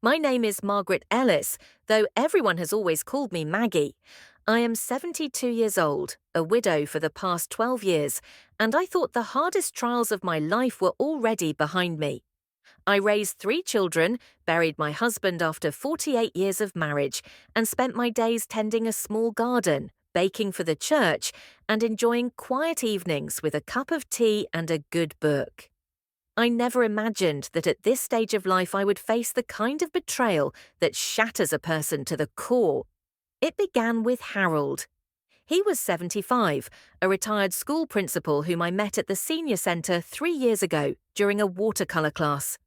My name is Margaret Ellis, though everyone has always called me Maggie. I am 72 years old, a widow for the past 12 years, and I thought the hardest trials of my life were already behind me. I raised 3 children, buried my husband after 48 years of marriage, and spent my days tending a small garden, baking for the church, and enjoying quiet evenings with a cup of tea and a good book. I never imagined that at this stage of life I would face the kind of betrayal that shatters a person to the core. It began with Harold. He was 75, a retired school principal whom I met at the senior centre 3 years ago during a watercolour class.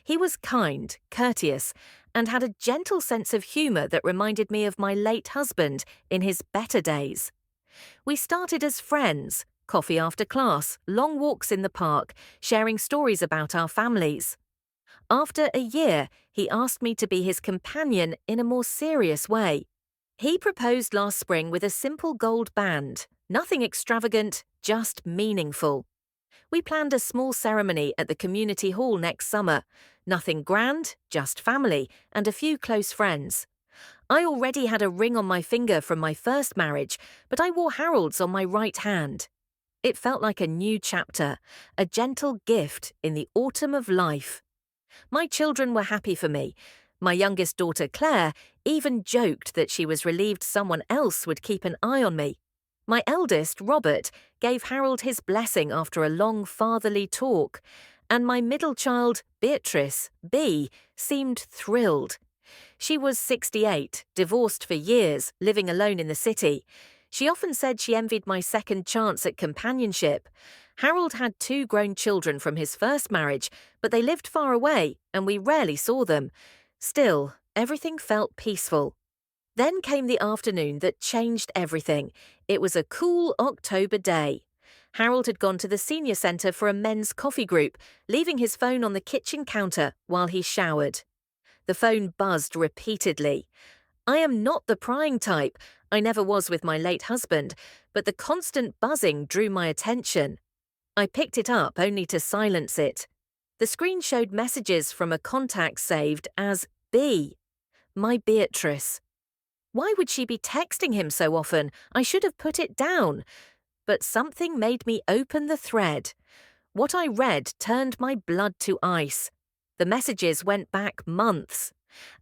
He was kind, courteous, and had a gentle sense of humour that reminded me of my late husband in his better days. We started as friends, coffee after class, long walks in the park, sharing stories about our families. After a year, he asked me to be his companion in a more serious way. He proposed last spring with a simple gold band, nothing extravagant, just meaningful. We planned a small ceremony at the community hall next summer. Nothing grand, just family and a few close friends. I already had a ring on my finger from my first marriage, but I wore Harold's on my right hand. It felt like a new chapter, a gentle gift in the autumn of life. My children were happy for me. My youngest daughter, Claire, even joked that she was relieved someone else would keep an eye on me. My eldest, Robert, gave Harold his blessing after a long fatherly talk, and my middle child, Beatrice, B, seemed thrilled. She was 68, divorced for years, living alone in the city. She often said she envied my second chance at companionship. Harold had 2 grown children from his first marriage, but they lived far away, and we rarely saw them. Still, everything felt peaceful. Then came the afternoon that changed everything. It was a cool October day. Harold had gone to the senior centre for a men's coffee group, leaving his phone on the kitchen counter while he showered. The phone buzzed repeatedly. I am not the prying type. I never was with my late husband, but the constant buzzing drew my attention. I picked it up only to silence it. The screen showed messages from a contact saved as B. My Beatrice. Why would she be texting him so often? I should have put it down. But something made me open the thread. What I read turned my blood to ice. The messages went back months.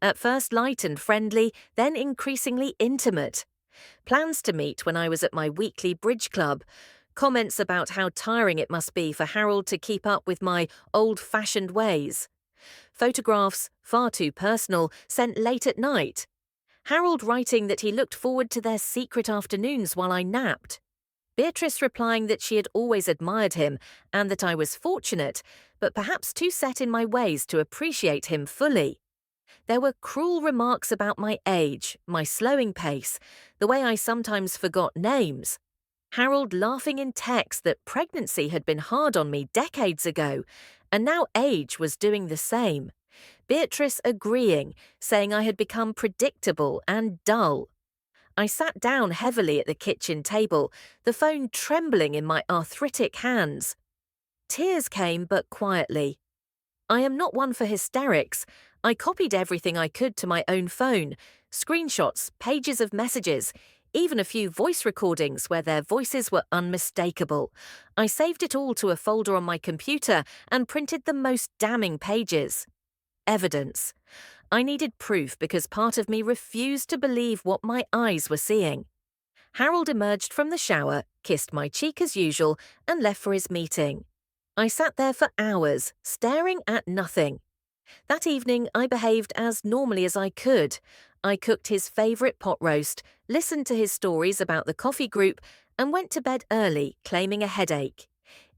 At first light and friendly, then increasingly intimate. Plans to meet when I was at my weekly bridge club. Comments about how tiring it must be for Harold to keep up with my old-fashioned ways. Photographs, far too personal, sent late at night. Harold writing that he looked forward to their secret afternoons while I napped. Beatrice replying that she had always admired him and that I was fortunate, but perhaps too set in my ways to appreciate him fully. There were cruel remarks about my age, my slowing pace, the way I sometimes forgot names. Harold laughing in text that pregnancy had been hard on me decades ago, and now age was doing the same. Beatrice agreeing, saying I had become predictable and dull. I sat down heavily at the kitchen table, the phone trembling in my arthritic hands. Tears came, but quietly. I am not one for hysterics. I copied everything I could to my own phone, screenshots, pages of messages, even a few voice recordings where their voices were unmistakable. I saved it all to a folder on my computer and printed the most damning pages. Evidence. I needed proof because part of me refused to believe what my eyes were seeing. Harold emerged from the shower, kissed my cheek as usual, and left for his meeting. I sat there for hours, staring at nothing. That evening, I behaved as normally as I could. I cooked his favourite pot roast, listened to his stories about the coffee group, and went to bed early, claiming a headache.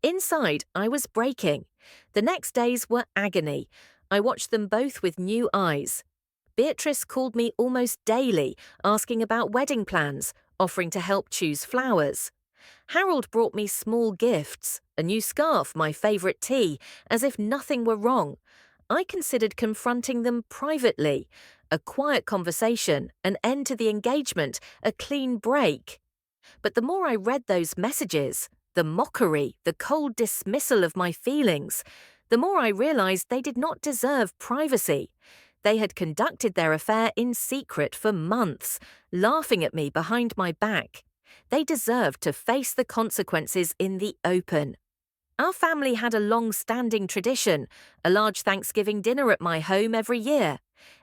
Inside, I was breaking. The next days were agony. I watched them both with new eyes. Beatrice called me almost daily, asking about wedding plans, offering to help choose flowers. Harold brought me small gifts, a new scarf, my favourite tea, as if nothing were wrong. I considered confronting them privately, a quiet conversation, an end to the engagement, a clean break. But the more I read those messages, the mockery, the cold dismissal of my feelings, the more I realised they did not deserve privacy. They had conducted their affair in secret for months, laughing at me behind my back. They deserved to face the consequences in the open. Our family had a long-standing tradition, a large Thanksgiving dinner at my home every year.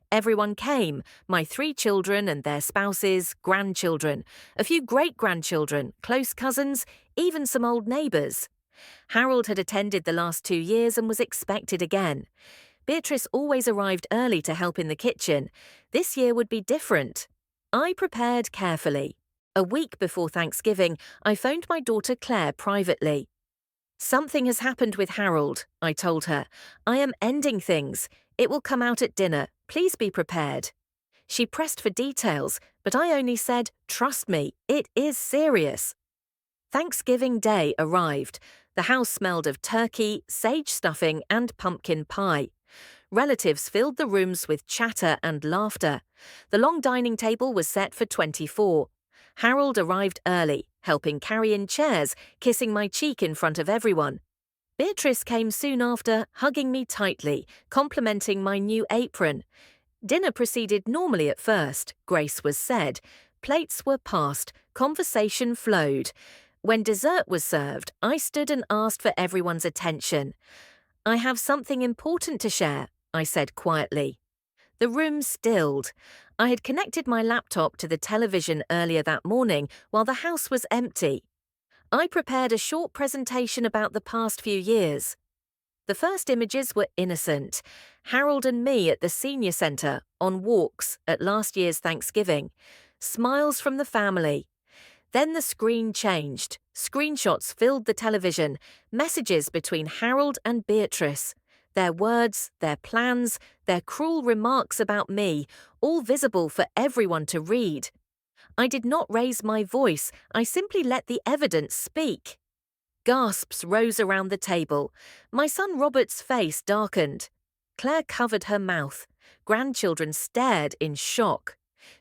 Everyone came, my 3 children and their spouses, grandchildren, a few great-grandchildren, close cousins, even some old neighbours. Harold had attended the last 2 years and was expected again. Beatrice always arrived early to help in the kitchen. This year would be different. I prepared carefully. A week before Thanksgiving, I phoned my daughter Claire privately. "Something has happened with Harold," I told her. "I am ending things. It will come out at dinner. Please be prepared." She pressed for details, but I only said, "Trust me, it is serious." Thanksgiving Day arrived. The house smelled of turkey, sage stuffing, and pumpkin pie. Relatives filled the rooms with chatter and laughter. The long dining table was set for 24. Harold arrived early, helping carry in chairs, kissing my cheek in front of everyone. Beatrice came soon after, hugging me tightly, complimenting my new apron. Dinner proceeded normally at first, grace was said. Plates were passed, conversation flowed. When dessert was served, I stood and asked for everyone's attention. "I have something important to share," I said quietly. The room stilled. I had connected my laptop to the television earlier that morning while the house was empty. I prepared a short presentation about the past few years. The first images were innocent. Harold and me at the senior centre, on walks at last year's Thanksgiving. Smiles from the family. Then the screen changed. Screenshots filled the television, messages between Harold and Beatrice. Their words, their plans, their cruel remarks about me, all visible for everyone to read. I did not raise my voice, I simply let the evidence speak. Gasps rose around the table. My son Robert's face darkened. Claire covered her mouth. Grandchildren stared in shock.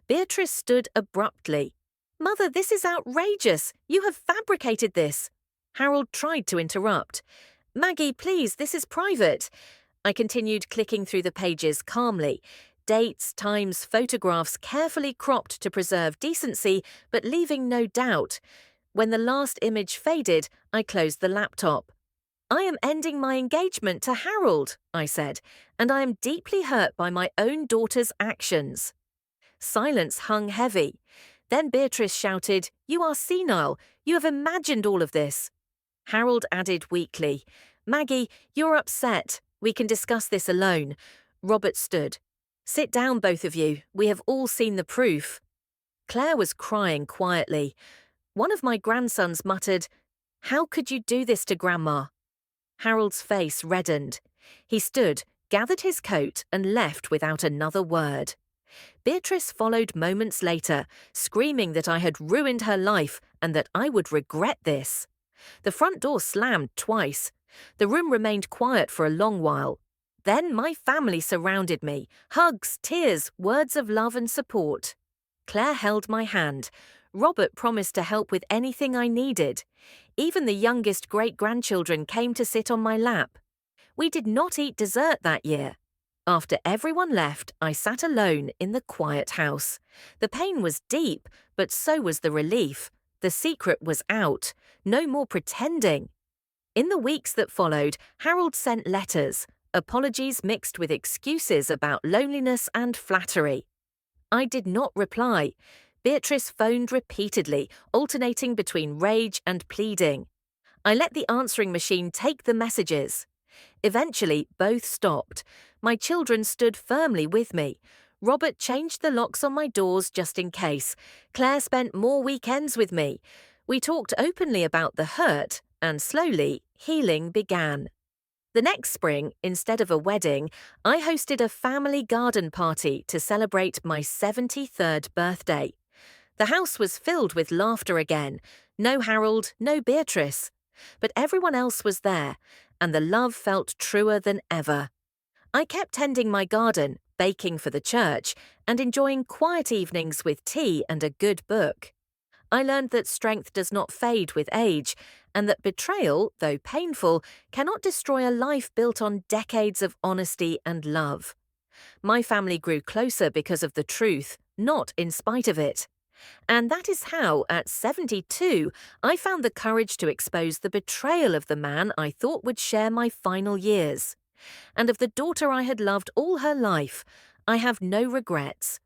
Beatrice stood abruptly. "Mother, this is outrageous! You have fabricated this!" Harold tried to interrupt. "Maggie, please, this is private." I continued clicking through the pages calmly. Dates, times, photographs carefully cropped to preserve decency, but leaving no doubt. When the last image faded, I closed the laptop. "I am ending my engagement to Harold," I said, "and I am deeply hurt by my own daughter's actions." Silence hung heavy. Then Beatrice shouted, "You are senile. You have imagined all of this." Harold added weakly, "Maggie, you're upset. We can discuss this alone." Robert stood. "Sit down, both of you. We have all seen the proof." Claire was crying quietly. One of my grandsons muttered, "How could you do this to Grandma?" Harold's face reddened. He stood, gathered his coat, and left without another word. Beatrice followed moments later, screaming that I had ruined her life and that I would regret this. The front door slammed twice. The room remained quiet for a long while. Then my family surrounded me, hugs, tears, words of love and support. Claire held my hand. Robert promised to help with anything I needed. Even the youngest great-grandchildren came to sit on my lap. We did not eat dessert that year. After everyone left, I sat alone in the quiet house. The pain was deep, but so was the relief. The secret was out. No more pretending. In the weeks that followed, Harold sent letters, apologies mixed with excuses about loneliness and flattery. I did not reply. Beatrice phoned repeatedly, alternating between rage and pleading. I let the answering machine take the messages. Eventually, both stopped. My children stood firmly with me. Robert changed the locks on my doors just in case. Claire spent more weekends with me. We talked openly about the hurt, and slowly, healing began. The next spring, instead of a wedding, I hosted a family garden party to celebrate my 73rd birthday. The house was filled with laughter again. No Harold, no Beatrice. But everyone else was there, and the love felt truer than ever. I kept tending my garden, baking for the church, and enjoying quiet evenings with tea and a good book. I learned that strength does not fade with age, and that betrayal, though painful, cannot destroy a life built on decades of honesty and love. My family grew closer because of the truth, not in spite of it. And that is how, at 72, I found the courage to expose the betrayal of the man I thought would share my final years. And of the daughter I had loved all her life, I have no regrets.